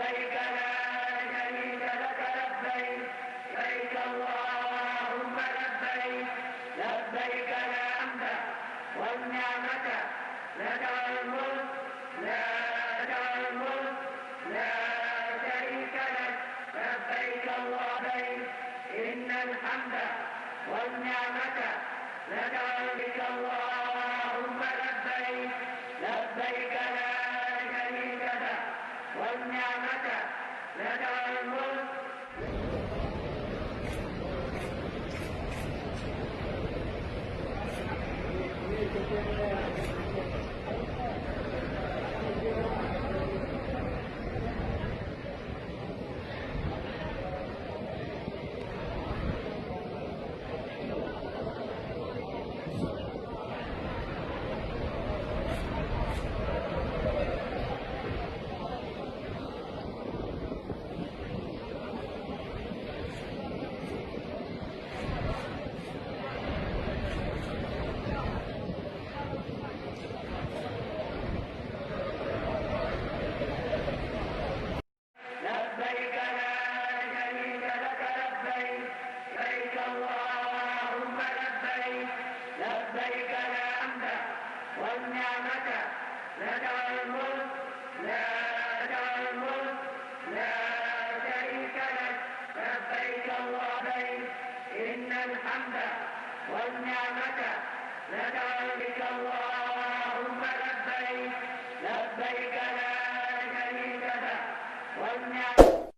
لبيك لا شريك لك لبيك لبيك اللهم لبيك لبيك لا حمد والنعمة لك والملك لا شريك لك لبيك اللهم إن الحمد والنعمة لك والملك اللهم لبيك لبيك لا شريك لك والنعمة لك والملك. لبيك لا شريك لك لبيك لبيك اللهم لبيك لبيك لا حمد والنعمة لك والملك لا شريك لك لبيك اللهم إن الحمد والنعمة لك والملك اللهم لبيك لبيك لا شريك لك والنعمة